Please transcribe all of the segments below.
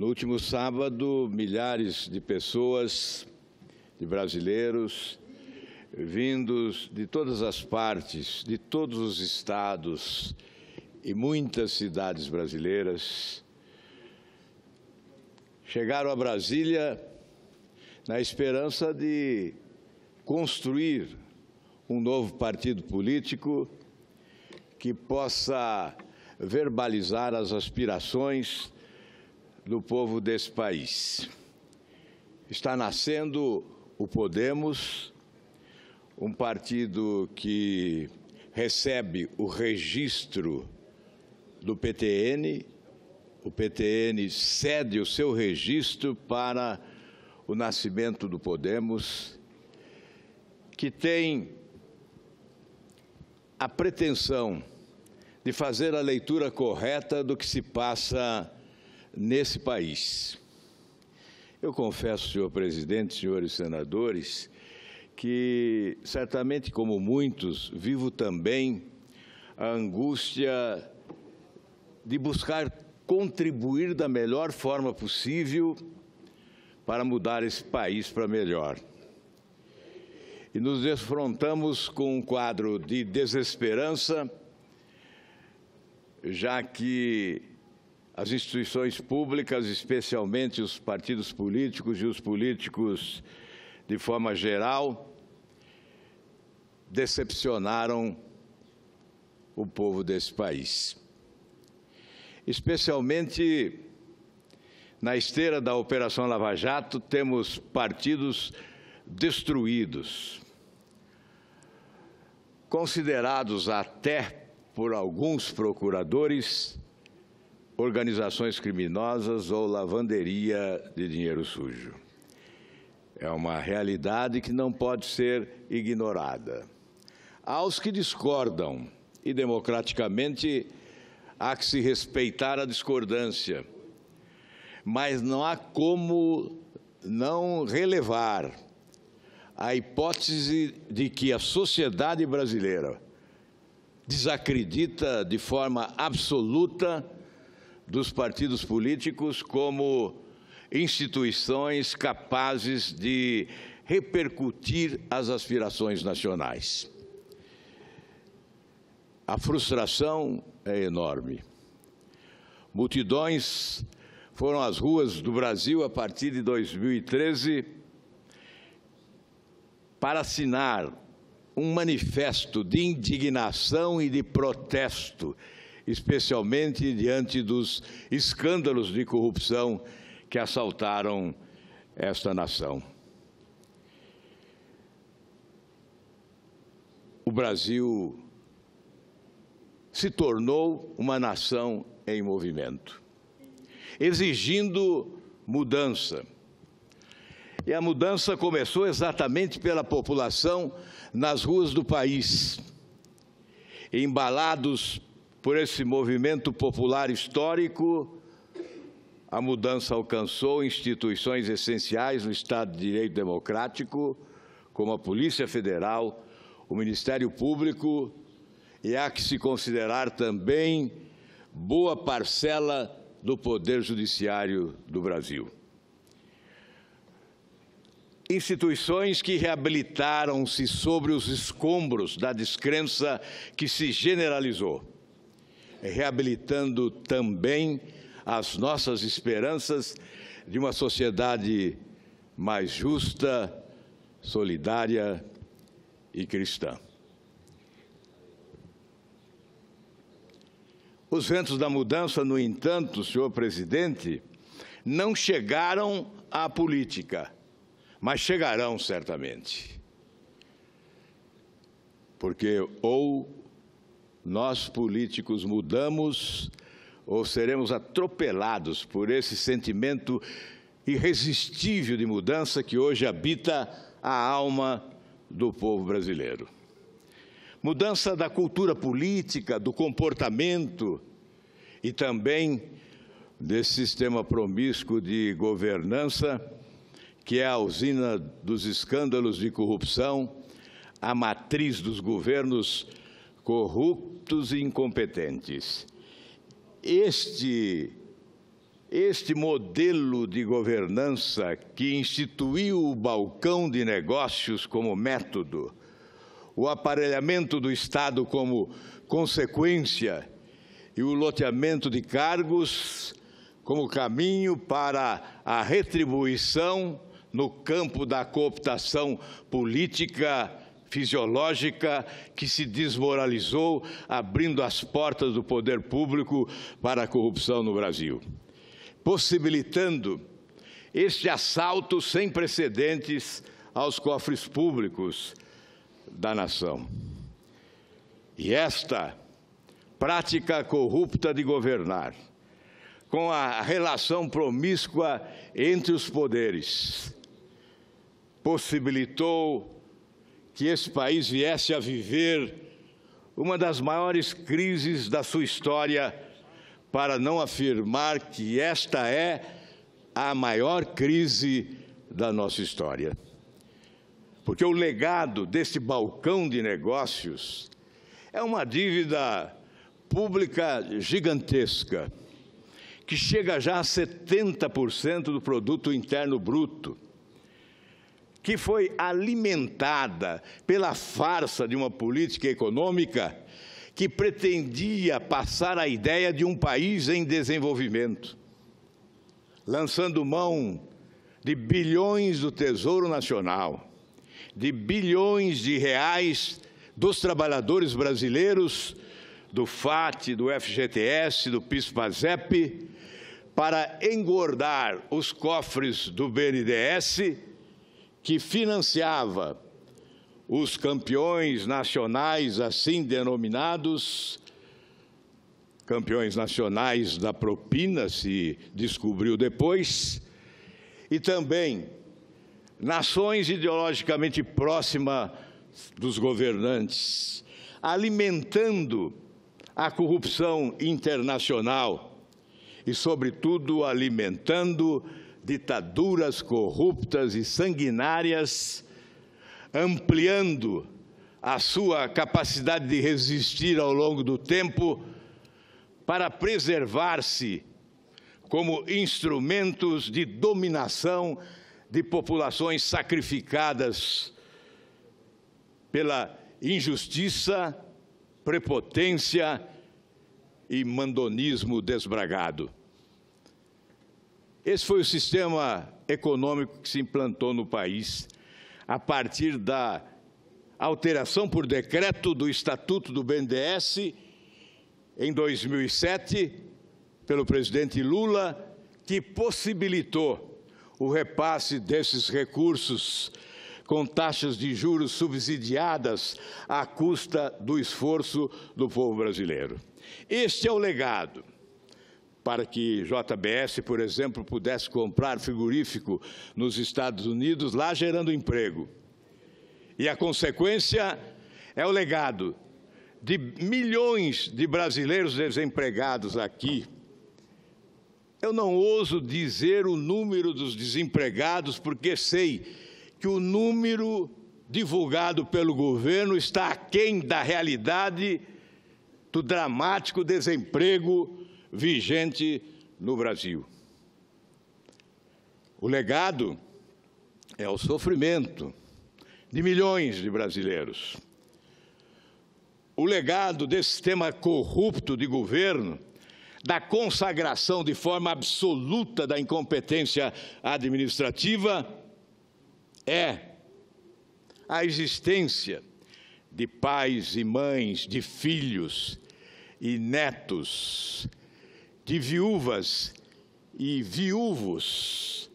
No último sábado, milhares de pessoas, de brasileiros, vindos de todas as partes, de todos os estados e muitas cidades brasileiras, chegaram a Brasília na esperança de construir um novo partido político que possa verbalizar as aspirações do povo desse país. Está nascendo o Podemos, um partido que recebe o registro do PTN, o PTN cede o seu registro para o nascimento do Podemos, que tem a pretensão de fazer a leitura correta do que se passa nesse país. Eu confesso, senhor presidente, senhores senadores, que certamente, como muitos, vivo também a angústia de buscar contribuir da melhor forma possível para mudar esse país para melhor. E nos defrontamos com um quadro de desesperança, já que as instituições públicas, especialmente os partidos políticos e os políticos de forma geral, decepcionaram o povo desse país. Especialmente na esteira da Operação Lava Jato, temos partidos destruídos, considerados até por alguns procuradores organizações criminosas ou lavanderia de dinheiro sujo. É uma realidade que não pode ser ignorada. Aos que discordam, e democraticamente há que se respeitar a discordância, mas não há como não relevar a hipótese de que a sociedade brasileira desacredita de forma absoluta dos partidos políticos como instituições capazes de repercutir as aspirações nacionais. A frustração é enorme. Multidões foram às ruas do Brasil a partir de 2013 para assinar um manifesto de indignação e de protesto, especialmente diante dos escândalos de corrupção que assaltaram esta nação. O Brasil se tornou uma nação em movimento, exigindo mudança. E a mudança começou exatamente pela população nas ruas do país. Embalados por esse movimento popular histórico, a mudança alcançou instituições essenciais no Estado de Direito Democrático, como a Polícia Federal, o Ministério Público, e há que se considerar também boa parcela do Poder Judiciário do Brasil. Instituições que reabilitaram-se sobre os escombros da descrença que se generalizou, reabilitando também as nossas esperanças de uma sociedade mais justa, solidária e cristã. Os ventos da mudança, no entanto, senhor presidente, não chegaram à política, mas chegarão certamente. Porque ou nós políticos mudamos, ou seremos atropelados por esse sentimento irresistível de mudança que hoje habita a alma do povo brasileiro. Mudança da cultura política, do comportamento e também desse sistema promíscuo de governança, que é a usina dos escândalos de corrupção, a matriz dos governos corruptos e incompetentes. Este Este modelo de governança que instituiu o balcão de negócios como método, o aparelhamento do Estado como consequência e o loteamento de cargos como caminho para a retribuição no campo da cooptação política fisiológica que se desmoralizou, abrindo as portas do poder público para a corrupção no Brasil, possibilitando este assalto sem precedentes aos cofres públicos da nação. E esta prática corrupta de governar, com a relação promíscua entre os poderes, possibilitou que esse país viesse a viver uma das maiores crises da sua história, para não afirmar que esta é a maior crise da nossa história. Porque o legado desse balcão de negócios é uma dívida pública gigantesca, que chega já a 70% do produto interno bruto, que foi alimentada pela farsa de uma política econômica que pretendia passar a ideia de um país em desenvolvimento, lançando mão de bilhões do Tesouro Nacional, de bilhões de reais dos trabalhadores brasileiros, do FAT, do FGTS, do PIS/PASEP, para engordar os cofres do BNDES, que financiava os campeões nacionais assim denominados, campeões nacionais da propina, se descobriu depois, e também nações ideologicamente próximas dos governantes, alimentando a corrupção internacional e, sobretudo, alimentando ditaduras corruptas e sanguinárias, ampliando a sua capacidade de resistir ao longo do tempo para preservar-se como instrumentos de dominação de populações sacrificadas pela injustiça, prepotência e mandonismo desbragado. Esse foi o sistema econômico que se implantou no país a partir da alteração por decreto do Estatuto do BNDES em 2007, pelo presidente Lula, que possibilitou o repasse desses recursos com taxas de juros subsidiadas à custa do esforço do povo brasileiro. Este é o legado para que JBS, por exemplo, pudesse comprar frigorífico nos Estados Unidos, lá gerando emprego. E a consequência é o legado de milhões de brasileiros desempregados aqui. Eu não ouso dizer o número dos desempregados, porque sei que o número divulgado pelo governo está aquém da realidade do dramático desemprego vigente no Brasil. O legado é o sofrimento de milhões de brasileiros. O legado desse sistema corrupto de governo, da consagração de forma absoluta da incompetência administrativa, é a existência de pais e mães, de filhos e netos, de viúvas e viúvos,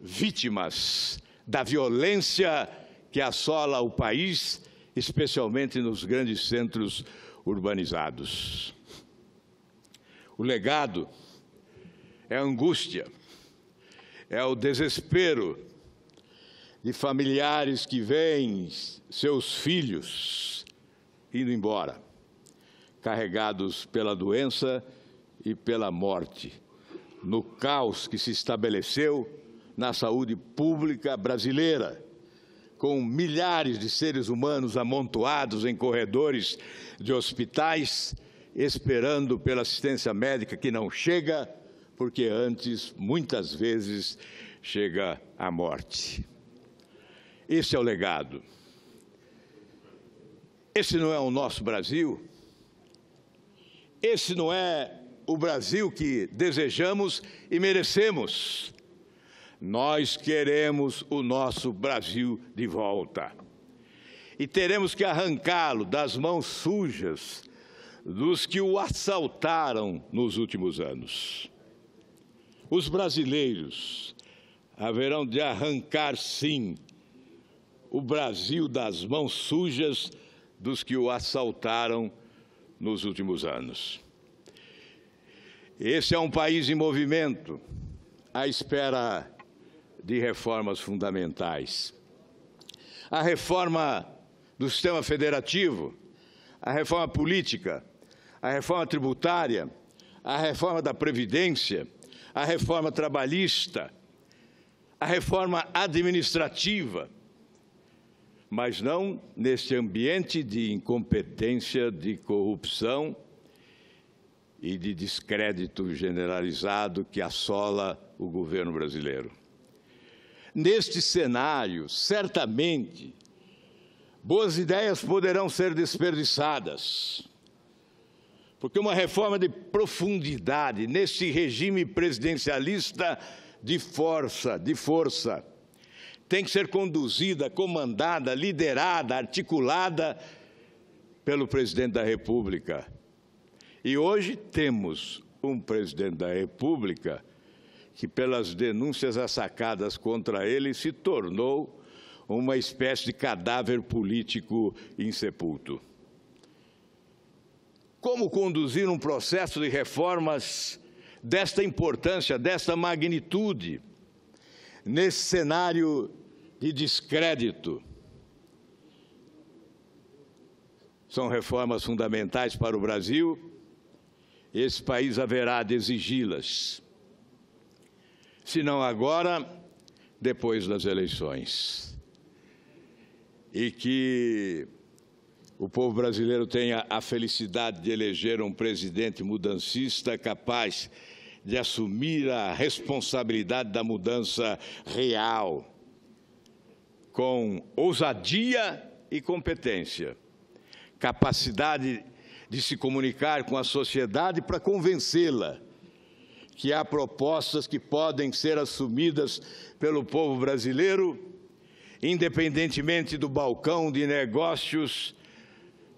vítimas da violência que assola o país, especialmente nos grandes centros urbanizados. O legado é a angústia, é o desespero de familiares que veem seus filhos indo embora, carregados pela doença e pela morte, no caos que se estabeleceu na saúde pública brasileira, com milhares de seres humanos amontoados em corredores de hospitais, esperando pela assistência médica que não chega, porque antes, muitas vezes, chega a morte. Esse é o legado. Esse não é o nosso Brasil? Esse não é o Brasil que desejamos e merecemos? Nós queremos o nosso Brasil de volta. E teremos que arrancá-lo das mãos sujas dos que o assaltaram nos últimos anos. Os brasileiros haverão de arrancar, sim, o Brasil das mãos sujas dos que o assaltaram nos últimos anos. Esse é um país em movimento, à espera de reformas fundamentais. A reforma do sistema federativo, a reforma política, a reforma tributária, a reforma da Previdência, a reforma trabalhista, a reforma administrativa, mas não neste ambiente de incompetência, de corrupção e de descrédito generalizado que assola o governo brasileiro. Neste cenário, certamente, boas ideias poderão ser desperdiçadas, porque uma reforma de profundidade nesse regime presidencialista de força, tem que ser conduzida, comandada, liderada, articulada pelo presidente da República. E hoje temos um presidente da República que, pelas denúncias assacadas contra ele, se tornou uma espécie de cadáver político insepulto. Como conduzir um processo de reformas desta importância, desta magnitude, nesse cenário de descrédito? São reformas fundamentais para o Brasil. Esse país haverá de exigi-las, se não agora, depois das eleições. E que o povo brasileiro tenha a felicidade de eleger um presidente mudancista capaz de assumir a responsabilidade da mudança real, com ousadia e competência, capacidade de se comunicar com a sociedade para convencê-la que há propostas que podem ser assumidas pelo povo brasileiro, independentemente do balcão de negócios,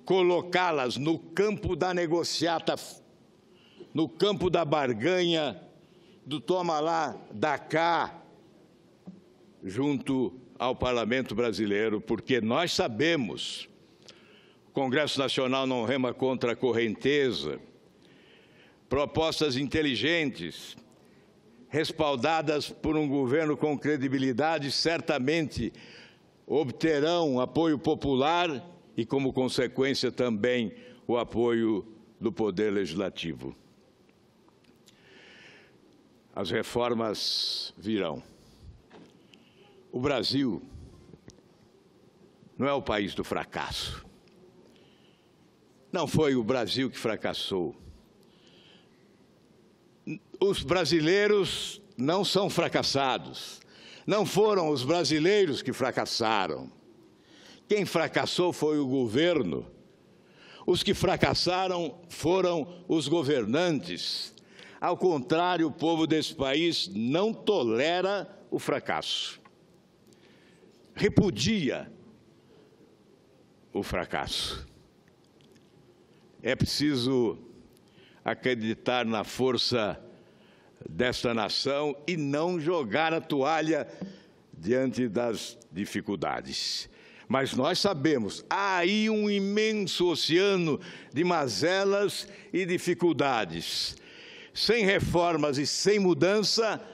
colocá-las no campo da negociata, no campo da barganha, do toma lá, dá cá, junto ao Parlamento brasileiro, porque nós sabemos, o Congresso Nacional não rema contra a correnteza, propostas inteligentes, respaldadas por um governo com credibilidade, certamente obterão apoio popular e, como consequência, também o apoio do Poder Legislativo. As reformas virão. O Brasil não é o país do fracasso. Não foi o Brasil que fracassou. Os brasileiros não são fracassados. Não foram os brasileiros que fracassaram. Quem fracassou foi o governo. Os que fracassaram foram os governantes. Ao contrário, o povo desse país não tolera o fracasso. Repudia o fracasso. É preciso acreditar na força desta nação e não jogar a toalha diante das dificuldades. Mas nós sabemos, há aí um imenso oceano de mazelas e dificuldades. Sem reformas e sem mudança,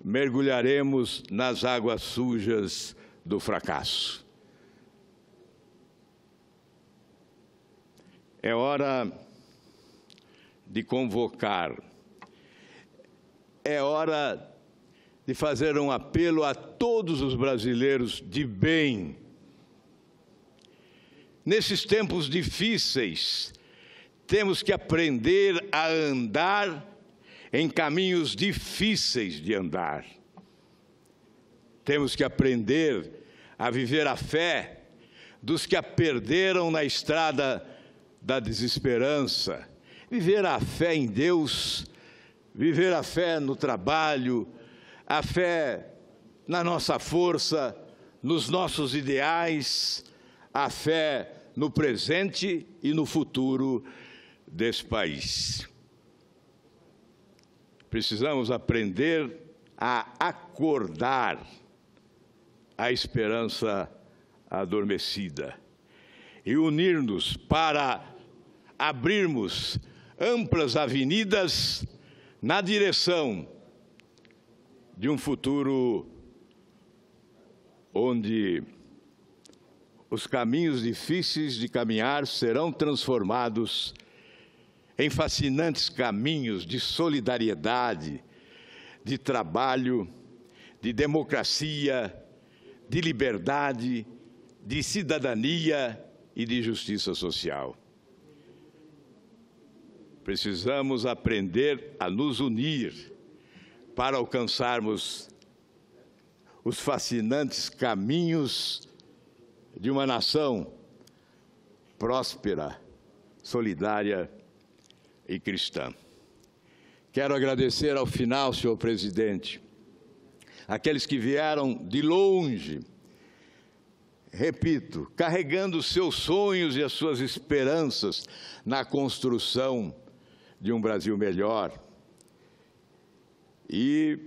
mergulharemos nas águas sujas do fracasso. É hora de convocar, é hora de fazer um apelo a todos os brasileiros de bem. Nesses tempos difíceis, temos que aprender a andar em caminhos difíceis de andar. Temos que aprender a viver a fé dos que a perderam na estrada da desesperança. Viver a fé em Deus, viver a fé no trabalho, a fé na nossa força, nos nossos ideais, a fé no presente e no futuro desse país. Precisamos aprender a acordar a esperança adormecida e unir-nos para abrirmos amplas avenidas na direção de um futuro onde os caminhos difíceis de caminhar serão transformados em fascinantes caminhos de solidariedade, de trabalho, de democracia, de liberdade, de cidadania e de justiça social. Precisamos aprender a nos unir para alcançarmos os fascinantes caminhos de uma nação próspera, solidária e cristã. Quero agradecer ao final, senhor presidente, aqueles que vieram de longe, repito, carregando os seus sonhos e as suas esperanças na construção de um Brasil melhor, e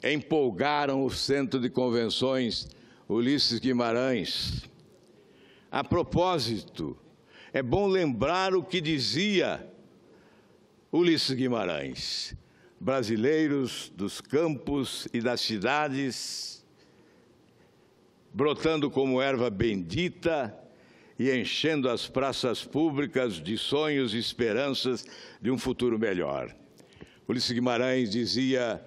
empolgaram o Centro de Convenções Ulisses Guimarães. A propósito, é bom lembrar o que dizia Ulisses Guimarães: brasileiros dos campos e das cidades, brotando como erva bendita e enchendo as praças públicas de sonhos e esperanças de um futuro melhor. Ulisses Guimarães dizia,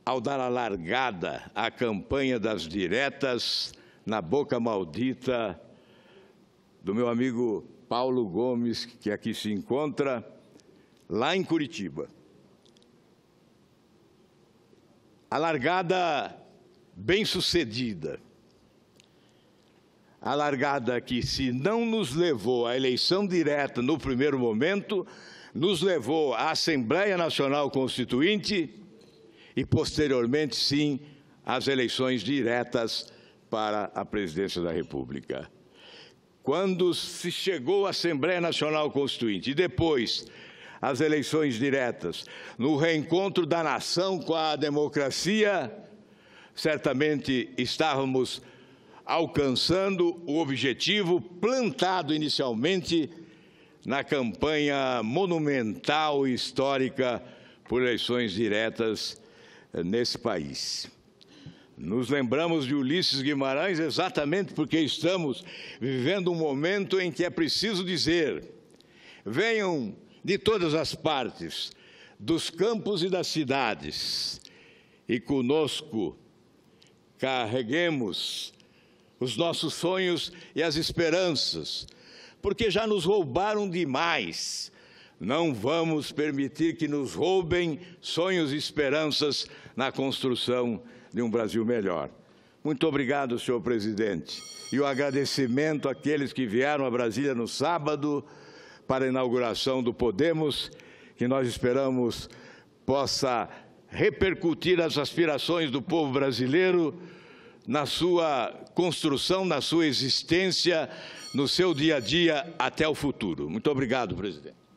ao dar a largada à campanha das diretas na boca maldita do meu amigo Paulo Gomes, que aqui se encontra, lá em Curitiba. A largada bem-sucedida. A largada que, se não nos levou à eleição direta no primeiro momento, nos levou à Assembleia Nacional Constituinte e, posteriormente, sim, às eleições diretas para a presidência da República. Quando se chegou à Assembleia Nacional Constituinte e depois as eleições diretas, no reencontro da nação com a democracia, certamente estávamos alcançando o objetivo plantado inicialmente na campanha monumental e histórica por eleições diretas nesse país. Nos lembramos de Ulisses Guimarães exatamente porque estamos vivendo um momento em que é preciso dizer: venham de todas as partes, dos campos e das cidades, e conosco carreguemos os nossos sonhos e as esperanças, porque já nos roubaram demais. Não vamos permitir que nos roubem sonhos e esperanças na construção de um Brasil melhor. Muito obrigado, senhor presidente. E o agradecimento àqueles que vieram a Brasília no sábado para a inauguração do Podemos, que nós esperamos possa repercutir as aspirações do povo brasileiro na sua construção, na sua existência, no seu dia a dia até o futuro. Muito obrigado, presidente.